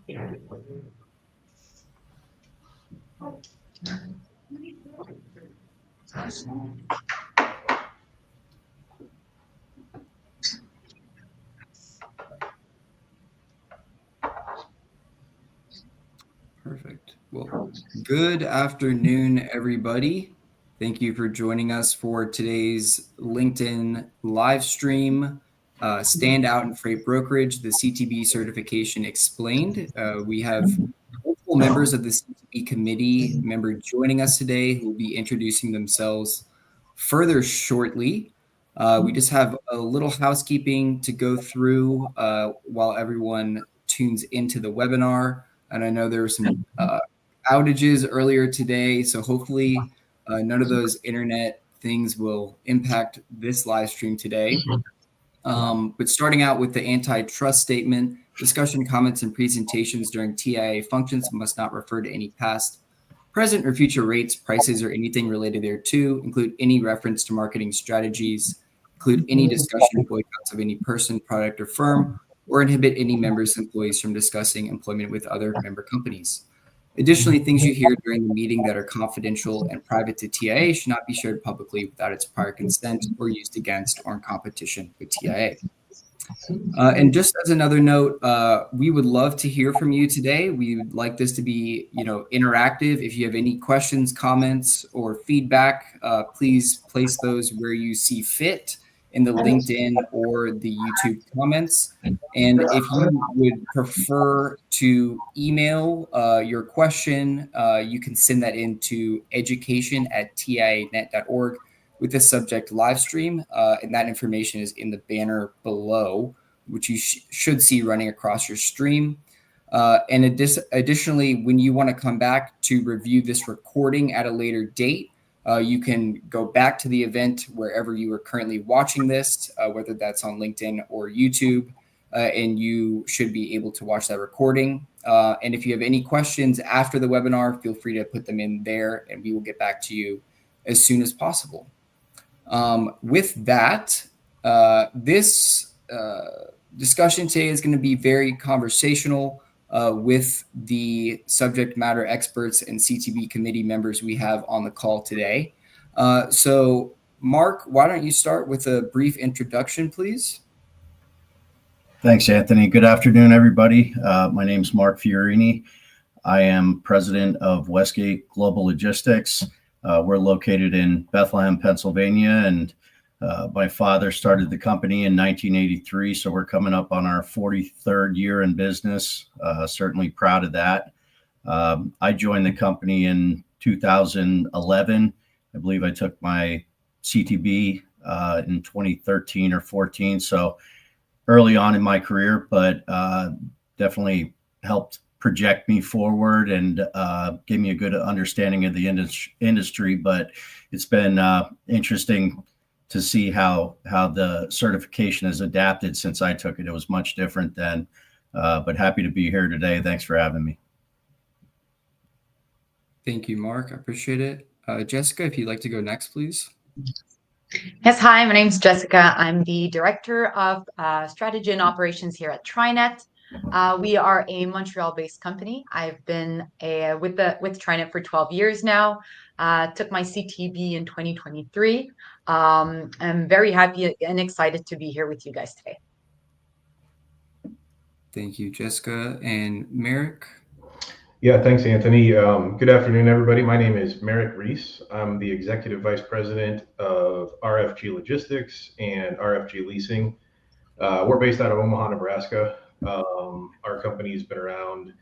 Perfect. Well, good afternoon, everybody. Thank you for joining us for today's LinkedIn live stream, Stand Out in Freight Brokerage, the CTB certification explained. We have multiple members of the CTB committee member joining us today who will be introducing themselves further shortly. We just have a little housekeeping to go through while everyone tunes into the webinar. And I know there were some outages earlier today, so hopefully none of those internet things will impact this live stream today. But starting out with the antitrust statement, discussion, comments, and presentations during TIA functions must not refer to any past, present, or future rates, prices, or anything related thereto, include any reference to marketing strategies, include any discussion of boycotts of any person, product, or firm, or inhibit any members' employees from discussing employment with other member companies. Additionally, things you hear during the meeting that are confidential and private to TIA should not be shared publicly without its prior consent or used against or in competition with TIA. And just as another note, we would love to hear from you today. We would like this to be, interactive. If you have any questions, comments, or feedback, please place those where you see fit in the LinkedIn or the YouTube comments. And if you would prefer to email your question, you can send that into education@tianet.org with the subject live stream. And that information is in the banner below, which you should see running across your stream. And additionally, when you want to come back to review this recording at a later date, you can go back to the event wherever you are currently watching this, whether that's on LinkedIn or YouTube, and you should be able to watch that recording. And if you have any questions after the webinar, feel free to put them in there and we will get back to you as soon as possible. With that, this discussion today is going to be very conversational with the subject matter experts and CTB committee members we have on the call today. So, Mark, why don't you start with a brief introduction, please? Thanks, Anthony. Good afternoon, everybody. My name is Mark Fiorini. I am president of Westgate Global Logistics. We're located in Bethlehem, Pennsylvania, and my father started the company in 1983, so we're coming up on our 43rd year in business. Certainly proud of that. I joined the company in 2011. I believe I took my CTB in 2013 or 14, so early on in my career, but definitely helped project me forward and gave me a good understanding of the industry. But it's been interesting to see how the certification has adapted since I took it. It was much different then, but happy to be here today. Thanks for having me. Thank you, Mark. I appreciate it. Jessica, if you'd like to go next, please. Yes, hi, my name's Jessica. I'm the Director of Strategy and Operations here at TriNet. We are a Montreal-based company. I've been with TriNet for 12 years now. Took my CTB in 2023. I'm very happy and excited to be here with you guys today. Thank you, Jessica. And Merrick? Yeah, thanks, Anthony. Good afternoon, everybody. My name is Merrick Reese. I'm the Executive Vice President of RFG Logistics and RFG Leasing. We're based out of Omaha, Nebraska. Our company's been around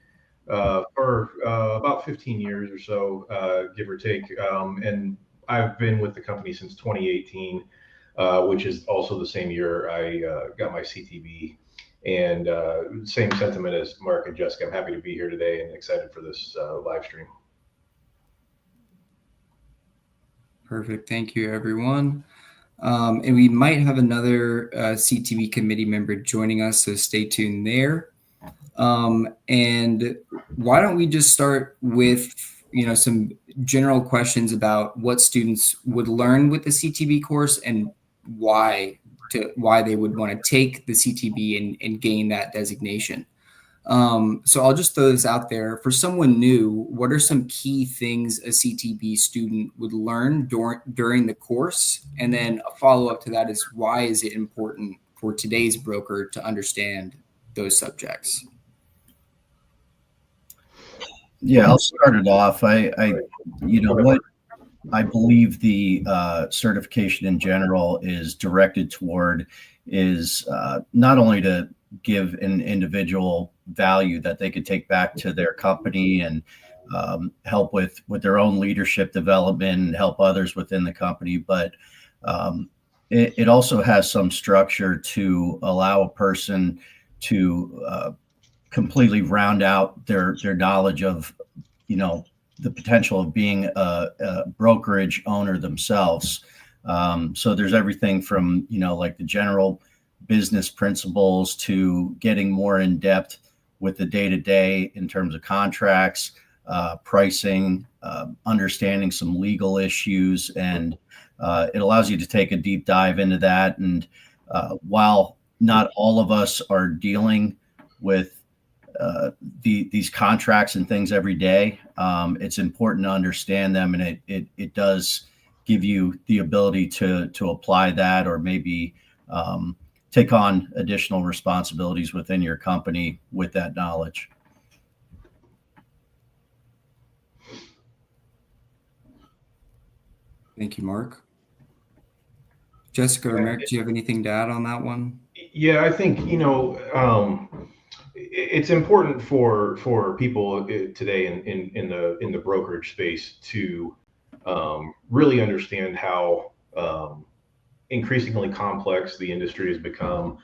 for about 15 years or so, give or take. And I've been with the company since 2018, which is also the same year I got my CTB. And same sentiment as Mark and Jessica. I'm happy to be here today and excited for this live stream. Perfect. Thank you, everyone. And we might have another CTB committee member joining us, so stay tuned there. And why don't we just start with some general questions about what students would learn with the CTB course and why they would want to take the CTB and gain that designation. So I'll just throw this out there. For someone new, what are some key things a CTB student would learn during the course? And then a follow-up to that is, why is it important for today's broker to understand those subjects? Yeah, I'll start it off. What I believe the certification in general is directed toward is not only to give an individual value that they could take back to their company and help with their own leadership development and help others within the company, but it also has some structure to allow a person to completely round out their knowledge of, the potential of being a brokerage owner themselves. So there's everything from, like the general business principles to getting more in depth with the day-to-day in terms of contracts, pricing, understanding some legal issues, and it allows you to take a deep dive into that. And while not all of us are dealing with these contracts and things every day, it's important to understand them, and it does give you the ability to apply that, or maybe take on additional responsibilities within your company with that knowledge. Thank you, Mark. Jessica or Merrick, do you have anything to add on that one? Yeah, I think, it's important for people today in the brokerage space to really understand how increasingly complex the industry has become,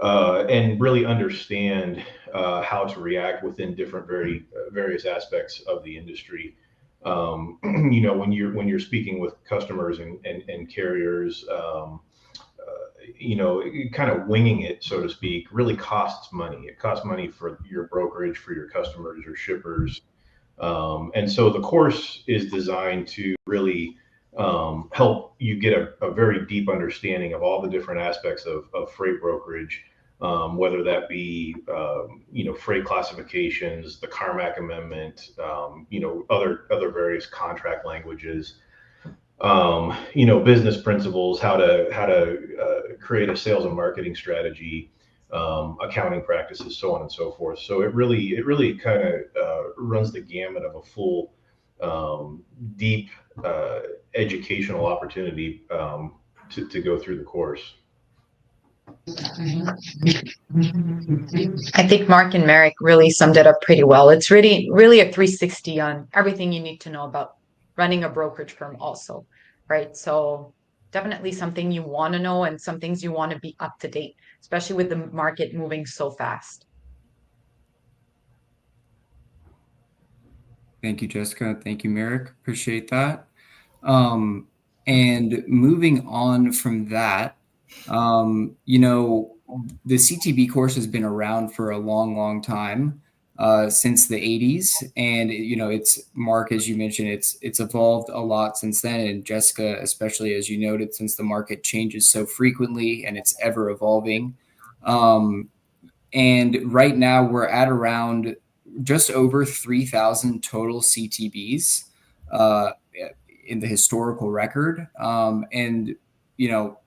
and really understand how to react within different various aspects of the industry. When you're speaking with customers and carriers, kind of winging it, so to speak, really costs money. It costs money for your brokerage, for your customers, your shippers. And so the course is designed to really help you get a very deep understanding of all the different aspects of freight brokerage, whether that be, freight classifications, the Carmack Amendment, other various contract languages, business principles, how to create a sales and marketing strategy, accounting practices, so on and so forth. So it really kind of runs the gamut of a full, deep educational opportunity to go through the course. I think Mark and Merrick really summed it up pretty well. It's really a 360 on everything you need to know about running a brokerage firm also, right? So definitely something you want to know, and some things you want to be up to date, especially with the market moving so fast. Thank you, Jessica. Thank you, Merrick. Appreciate that. And moving on from that, the CTB course has been around for a long, long time, since the 80s. And, it's, Mark, as you mentioned, it's evolved a lot since then. And Jessica, especially, as you noted, since the market changes so frequently and it's ever evolving. And right now we're at around just over 3,000 total CTBs in the historical record. And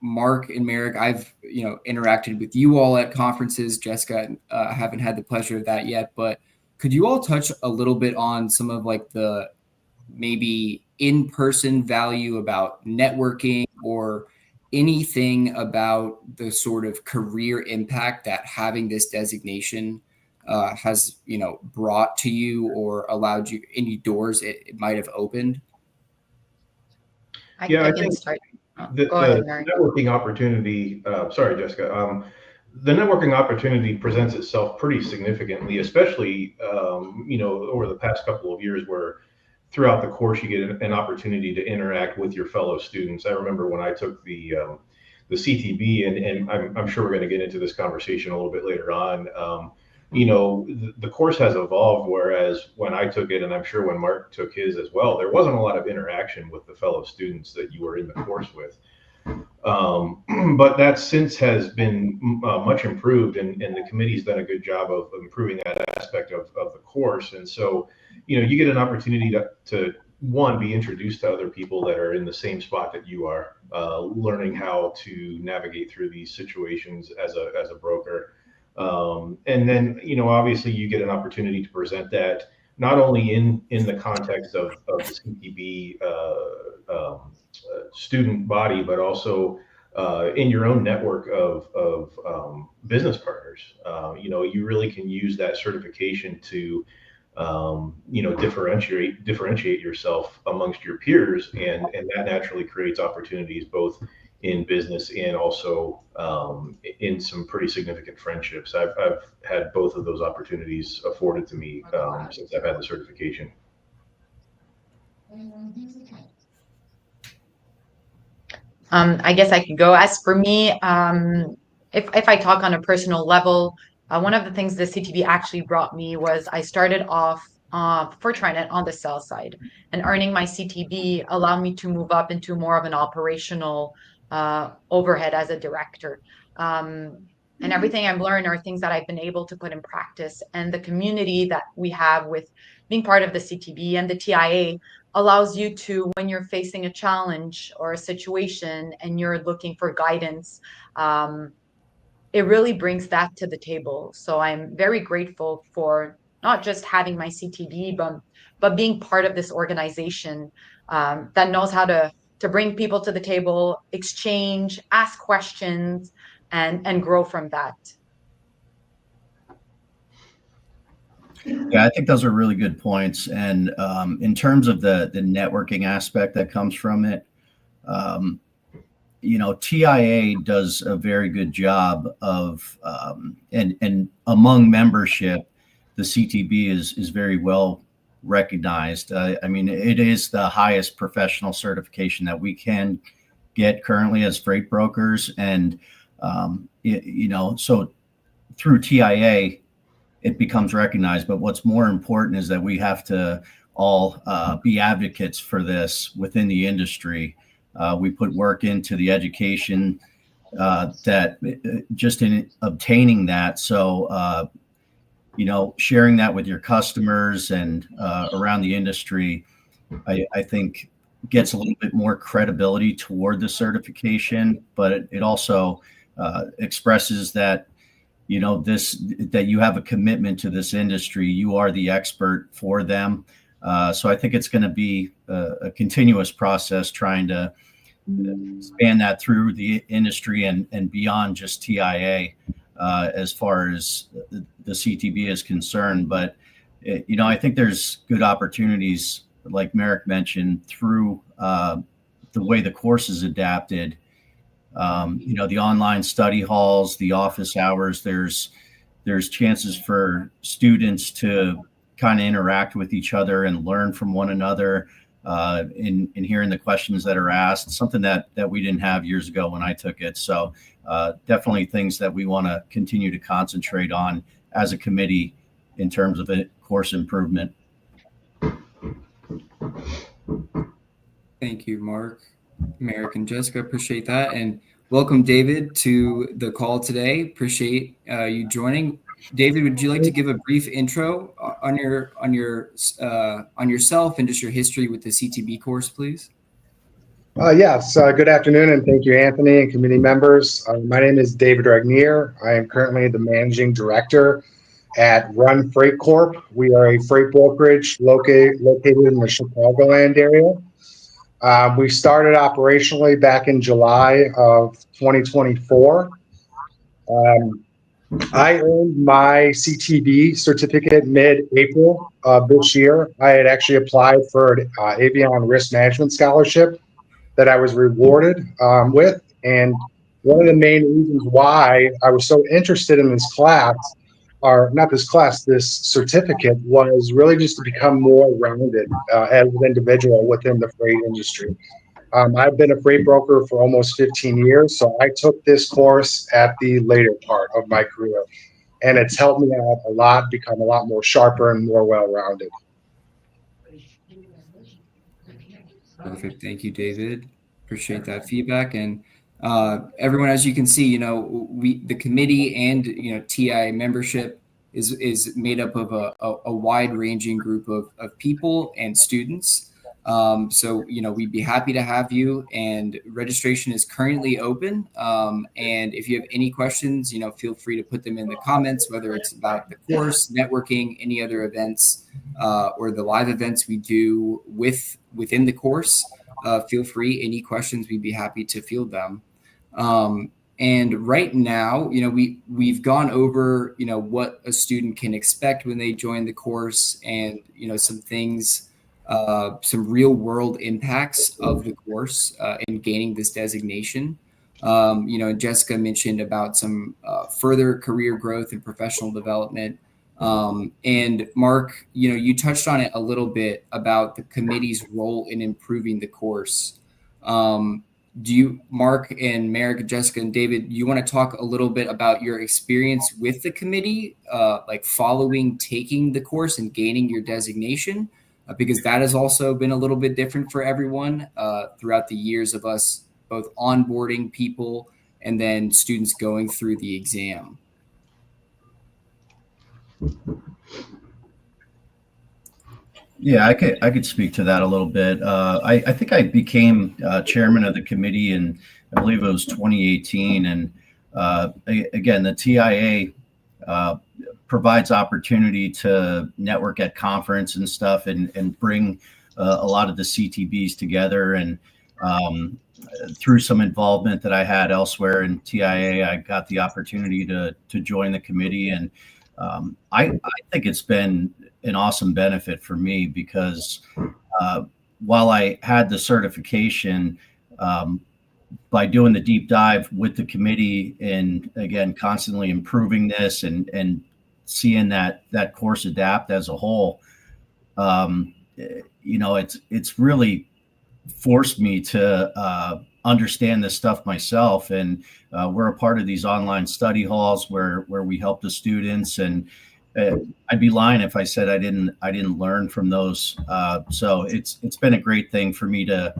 Mark and Merrick, I've interacted with you all at conferences. Jessica, I haven't had the pleasure of that yet, but could you all touch a little bit on some of like the maybe in-person value about networking, or anything about the sort of career impact that having this designation has brought to you, or allowed you, any doors it might have opened? I can start. The networking opportunity, sorry, Jessica, the networking opportunity presents itself pretty significantly, especially, over the past couple of years, where throughout the course you get an opportunity to interact with your fellow students. I remember when I took the CTB, and I'm sure we're going to get into this conversation a little bit later on. The course has evolved, whereas when I took it, and I'm sure when Mark took his as well, there wasn't a lot of interaction with the fellow students that you were in the course with. But that since has been much improved, and the committee's done a good job of improving that aspect of the course. And so, you get an opportunity to one, be introduced to other people that are in the same spot that you are, learning how to navigate through these situations as a broker. And then, obviously you get an opportunity to present that not only in the context of the CTB student body, but also in your own network of business partners. You really can use that certification to differentiate yourself amongst your peers, and that naturally creates opportunities both in business and also in some pretty significant friendships. I've had both of those opportunities afforded to me since I've had the certification. I guess I could go. As for me, if I talk on a personal level, one of the things the CTB actually brought me was I started off for TriNet on the sales side, and earning my CTB allowed me to move up into more of an operational overhead as a director. And everything I've learned are things that I've been able to put in practice. And the community that we have with being part of the CTB and the TIA allows you to, when you're facing a challenge or a situation and you're looking for guidance, it really brings that to the table. So I'm very grateful for not just having my CTB, but being part of this organization that knows how to bring people to the table, exchange, ask questions, and grow from that. Yeah, I think those are really good points. And in terms of the networking aspect that comes from it, TIA does a very good job of, and among membership, the CTB is very well recognized. I mean, it is the highest professional certification that we can get currently as freight brokers. And, so through TIA, it becomes recognized. But what's more important is that we have to all be advocates for this within the industry. We put work into the education that just in obtaining that. So, sharing that with your customers and around the industry, I think gets a little bit more credibility toward the certification, but it also expresses that that you have a commitment to this industry. You are the expert for them. So I think it's going to be a continuous process trying to span that through the industry and beyond just TIA as far as the CTB is concerned. But, I think there's good opportunities, like Merrick mentioned, through the way the course is adapted. The online study halls, the office hours, there's chances for students to kind of interact with each other and learn from one another in hearing the questions that are asked, something that we didn't have years ago when I took it. So definitely things that we want to continue to concentrate on as a committee in terms of a course improvement. Thank you, Mark, Merrick, and Jessica. Appreciate that. And welcome, David, to the call today. Appreciate you joining. David, would you like to give a brief intro on yourself and just your history with the CTB course, please? Yes. Good afternoon, and thank you, Anthony, and committee members. My name is David Regnier. I am currently the managing director at Run Freight Corp. We are a freight brokerage located in the Chicagoland area. We started operationally back in July of 2024. I earned my CTB certificate mid-April of this year. I had actually applied for an Avion Risk Management Scholarship that I was rewarded with. And one of the main reasons why I was so interested in this class, or not this class, this certificate, was really just to become more rounded as an individual within the freight industry. I've been a freight broker for almost 15 years, so I took this course at the later part of my career, and it's helped me out a lot, become a lot more sharper and more well-rounded. Perfect. Thank you, David. Appreciate that feedback. And Everyone, as you can see, the committee and TI membership is made up of a wide ranging group of people and students. So we'd be happy to have you, and registration is currently open. And if you have any questions, feel free to put them in the comments, whether it's about the course, networking, any other events, or the live events we do within the course. Feel free. Any questions, we'd be happy to field them. And right now, we've gone over, what a student can expect when they join the course, and, some things, some real world impacts of the course, in gaining this designation. Jessica mentioned about some further career growth and professional development. And Mark, you touched on it a little bit about the committee's role in improving the course. Mark and Merrick, Jessica and David, you want to talk a little bit about your experience with the committee, like following taking the course and gaining your designation? Because that has also been a little bit different for everyone throughout the years of us both onboarding people and then students going through the exam. Yeah, I could speak to that a little bit. I think I became chairman of the committee in, I believe it was 2018. And again, the TIA provides opportunity to network at conference and stuff, and bring a lot of the CTBs together. And through some involvement that I had elsewhere in TIA, I got the opportunity to join the committee. And I think it's been an awesome benefit for me, because while I had the certification, by doing the deep dive with the committee, and again, constantly improving this and seeing that course adapt as a whole, it's really forced me to understand this stuff myself. And we're a part of these online study halls where we help the students, and I'd be lying if I said I didn't learn from those. So it's been a great thing for me to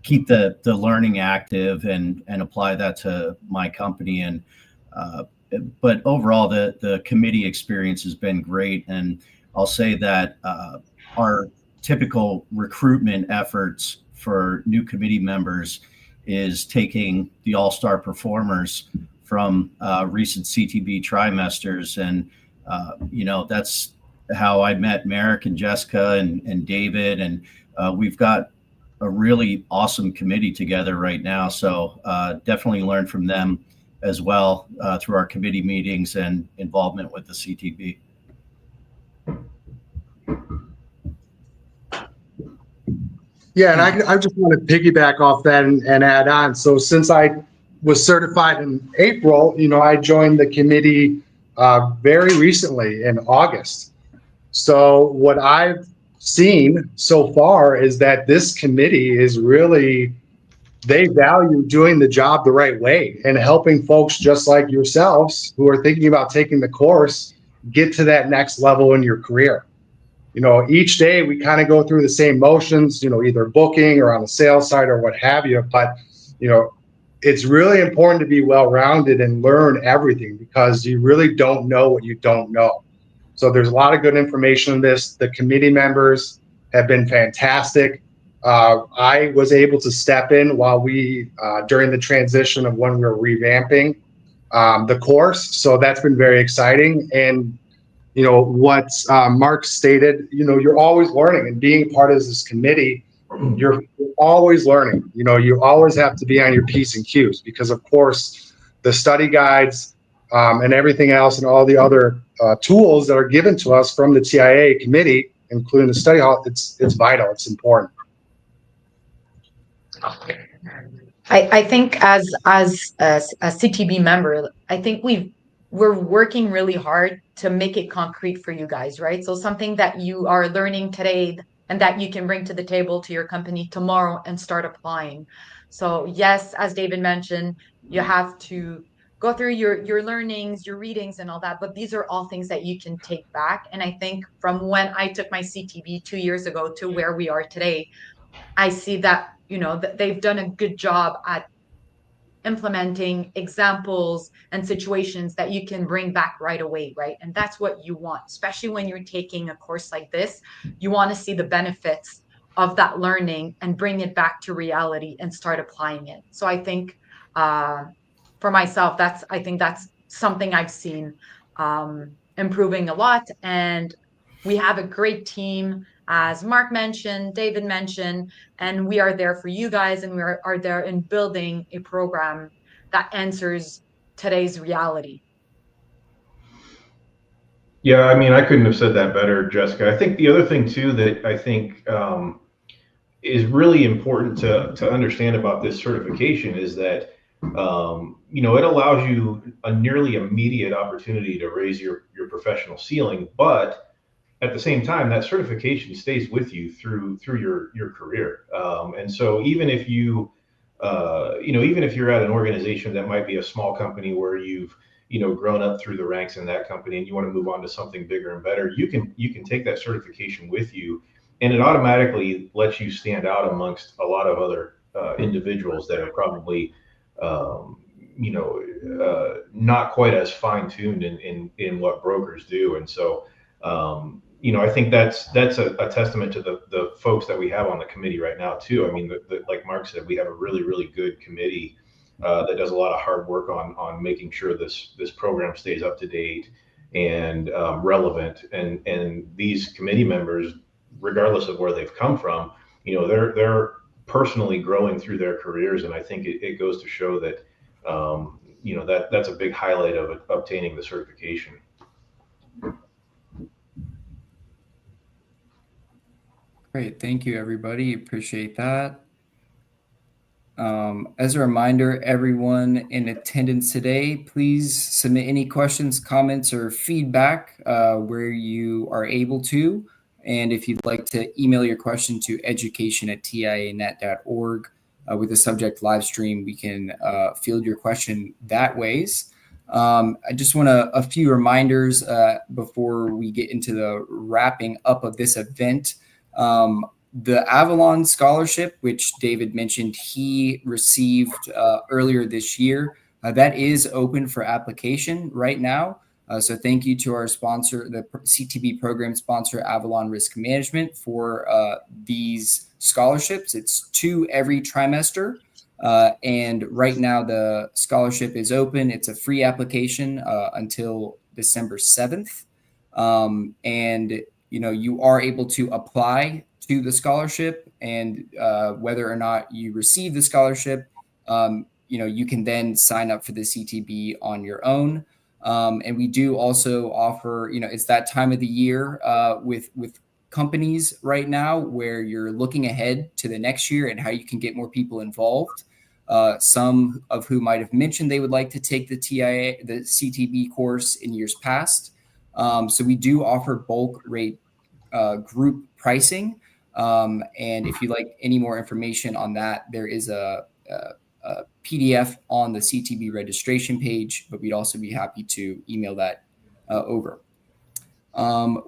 keep the learning active and apply that to my company. And but overall, the committee experience has been great. And I'll say that our typical recruitment efforts for new committee members is taking the all-star performers from recent CTB trimesters. And, that's how I met Merrick and Jessica and David. And we've got a really awesome committee together right now. So definitely learn from them as well through our committee meetings and involvement with the CTB. Yeah, and I just want to piggyback off that and add on. So since I was certified in April, I joined the committee very recently in August. So what I've seen so far is that this committee is really, they value doing the job the right way and helping folks just like yourselves who are thinking about taking the course get to that next level in your career. Each day we kind of go through the same motions, either booking or on the sales side or what have you. But, it's really important to be well-rounded and learn everything, because you really don't know what you don't know. So there's a lot of good information in this. The committee members have been fantastic. I was able to step in while during the transition of when we were revamping the course. So that's been very exciting. And what Mark stated, you're always learning, and being part of this committee, you're always learning. You always have to be on your P's and Q's, because of course the study guides and everything else and all the other tools that are given to us from the TIA committee, including the study hall, it's vital, it's important. I think as a CTB member, I think we're working really hard to make it concrete for you guys, right? So something that you are learning today and that you can bring to the table to your company tomorrow and start applying. So yes, as David mentioned, you have to go through your learnings, your readings and all that, but these are all things that you can take back. And I think from when I took my CTB 2 years ago to where we are today, I see that, that they've done a good job at implementing examples and situations that you can bring back right away, right? And that's what you want, especially when you're taking a course like this. You want to see the benefits of that learning and bring it back to reality and start applying it. So I think for myself, I think that's something I've seen improving a lot. And we have a great team, as Mark mentioned, David mentioned, and we are there for you guys, and we are there in building a program that answers today's reality. Yeah, I mean, I couldn't have said that better, Jessica. I think the other thing too that I think is really important to understand about this certification is that it allows you a nearly immediate opportunity to raise your professional ceiling, but at the same time, that certification stays with you through your career. And so even if even if you're at an organization that might be a small company where you've grown up through the ranks in that company and you want to move on to something bigger and better, you can take that certification with you, and it automatically lets you stand out amongst a lot of other individuals that are probably not quite as fine-tuned in what brokers do. And so I think that's a testament to the folks that we have on the committee right now too. I mean, like Mark said, we have a really, really good committee that does a lot of hard work on making sure this program stays up to date and relevant. And these committee members, regardless of where they've come from, they're personally growing through their careers. And I think it goes to show that that's a big highlight of obtaining the certification. Great. Thank you, everybody. Appreciate that. As a reminder, everyone in attendance today, please submit any questions, comments, or feedback where you are able to. And if you'd like to email your question to education@tianet.org with the subject live stream, we can field your question that ways. I just want a few reminders before we get into the wrapping up of this event. The Avalon Scholarship, which David mentioned he received earlier this year, that is open for application right now. So thank you to our sponsor, the CTB program sponsor, Avalon Risk Management, for these scholarships. It's 2 every trimester. And right now the scholarship is open. It's a free application until December 7th. And you are able to apply to the scholarship, and whether or not you receive the scholarship, you can then sign up for the CTB on your own. And we do also offer, it's that time of the year with companies right now where you're looking ahead to the next year and how you can get more people involved. Some of who might have mentioned they would like to take the CTB course in years past. So we do offer bulk rate group pricing. And if you'd like any more information on that, there is a PDF on the CTB registration page, but we'd also be happy to email that over.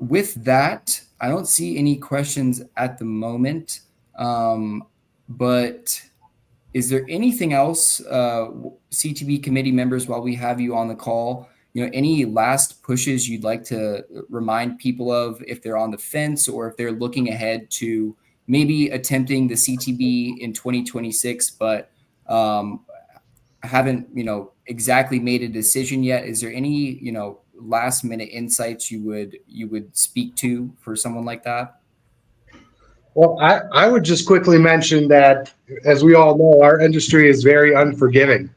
With that, I don't see any questions at the moment, but is there anything else, CTB committee members, while we have you on the call, any last pushes you'd like to remind people of if they're on the fence or if they're looking ahead to maybe attempting the CTB in 2026, but haven't, exactly made a decision yet? Is there any, last minute insights you would speak to for someone like that? Well, I would just quickly mention that, as we all know, our industry is very unforgiving.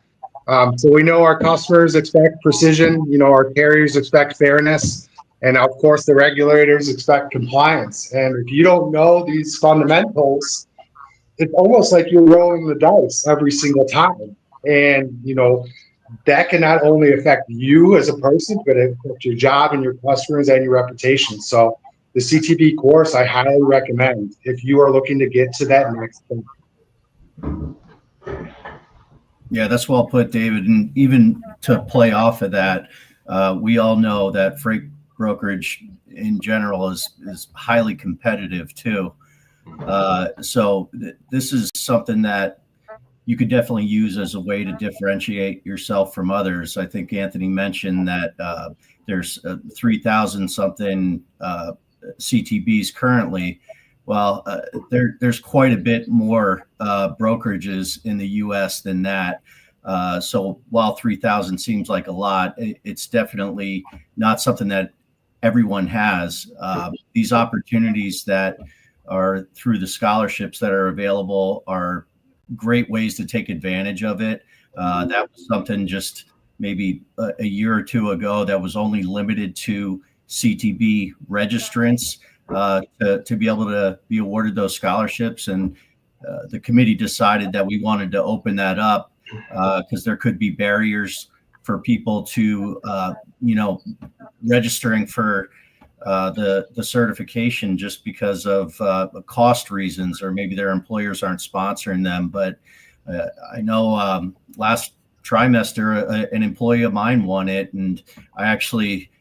So we know our customers expect precision, our carriers expect fairness, and of course the regulators expect compliance. And if you don't know these fundamentals, it's almost like you're rolling the dice every single time. And, that can not only affect you as a person, but it affects your job and your customers and your reputation. So the CTB course, I highly recommend if you are looking to get to that next thing. Yeah, that's well put, David. And even to play off of that, we all know that freight brokerage in general is highly competitive too. So this is something that, you could definitely use as a way to differentiate yourself from others. I think Anthony mentioned that there's 3,000 something CTBs currently. Well, there's quite a bit more brokerages in the U.S. than that. So while 3,000 seems like a lot, it's definitely not something that everyone has. These opportunities that are through the scholarships that are available are great ways to take advantage of it. That was something just maybe a year or two ago that was only limited to CTB registrants to be able to be awarded those scholarships. And the committee decided that we wanted to open that up because there could be barriers for people to, registering for the certification just because of cost reasons, or maybe their employers aren't sponsoring them. But I know last trimester, an employee of mine won it, and I actually,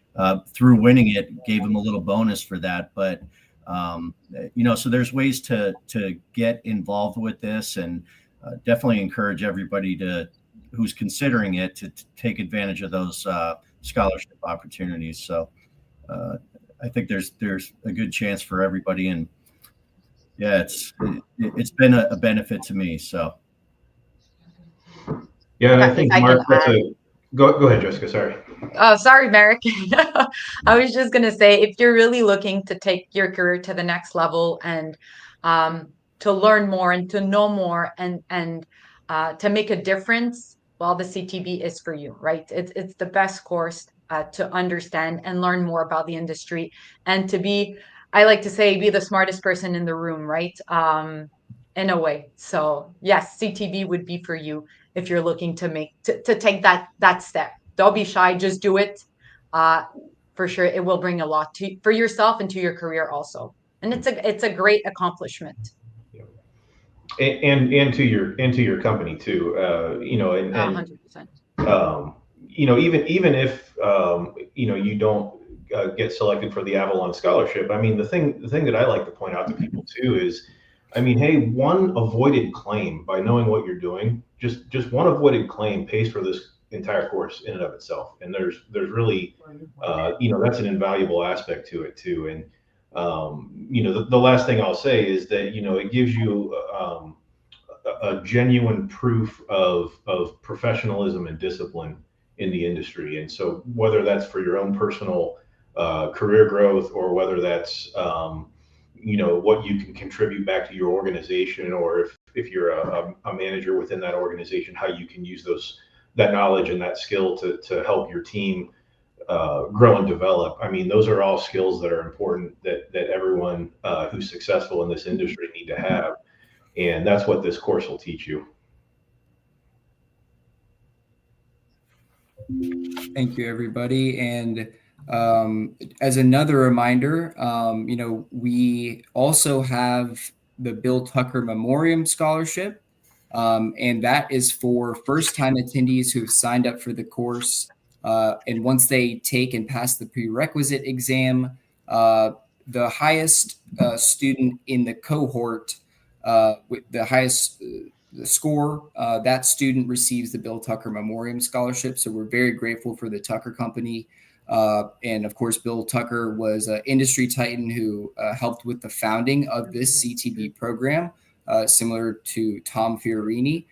through winning it, gave him a little bonus for that. But so there's ways to get involved with this, and definitely encourage everybody who's considering it to take advantage of those scholarship opportunities. So I think there's a good chance for everybody, and yeah, it's been a benefit to me. So yeah, and I think Mark, go ahead, Jessica. Sorry. Oh, sorry, Merrick. I was just gonna say, if you're really looking to take your career to the next level and to learn more and to know more and to make a difference, well, the CTB is for you, right? It's the best course to understand and learn more about the industry, and to be, I like to say, be the smartest person in the room, right? In a way. So yes, CTB would be for you if you're looking to take that step. Don't be shy, just do it. For sure, it will bring a lot for yourself and to your career also, and it's a great accomplishment. And to your company too, 100%. Even if you don't get selected for the Avalon scholarship, I mean, the thing that I like to point out to people too is, I mean, hey, one avoided claim by knowing what you're doing, just one avoided claim pays for this entire course in and of itself. And there's really, that's an invaluable aspect to it too. And the last thing I'll say is that it gives you a genuine proof of professionalism and discipline in the industry. And so whether that's for your own personal career growth, or whether that's what you can contribute back to your organization, or if you're a manager within that organization, how you can use that knowledge and that skill to help your team grow and develop. I mean, those are all skills that are important that everyone who's successful in this industry need to have. And that's what this course will teach you. Thank you, everybody. And as another reminder, we also have the Bill Tucker Memoriam Scholarship, and that is for first-time attendees who have signed up for the course. And once they take and pass the prerequisite exam, the highest student in the cohort with the highest score, that student receives the Bill Tucker Memoriam Scholarship. So we're very grateful for the Tucker Company. And of course, Bill Tucker was an industry titan who helped with the founding of this CTB program, similar to Tom Fiorini.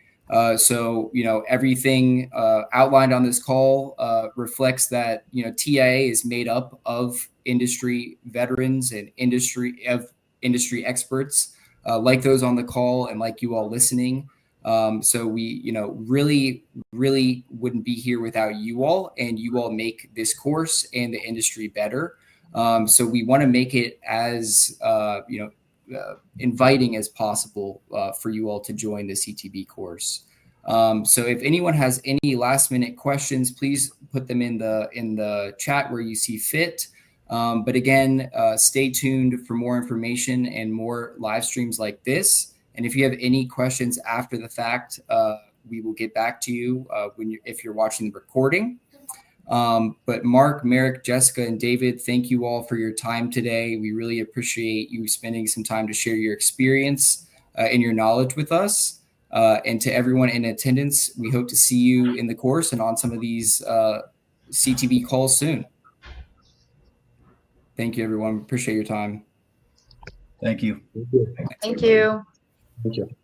So everything outlined on this call reflects that TIA is made up of industry veterans and industry experts like those on the call and like you all listening. So we really wouldn't be here without you all, and you all make this course and the industry better. So we want to make it as inviting as possible for you all to join the CTB course. So if anyone has any last minute questions, please put them in the chat where you see fit. But again, stay tuned for more information and more live streams like this. And if you have any questions after the fact, we will get back to you if you're watching the recording. But Mark, Merrick, Jessica, and David, thank you all for your time today. We really appreciate you spending some time to share your experience and your knowledge with us. And to everyone in attendance, we hope to see you in the course and on some of these CTB calls soon. Thank you, everyone. Appreciate your time. Thank you. Thank you. Thank you. Thank you.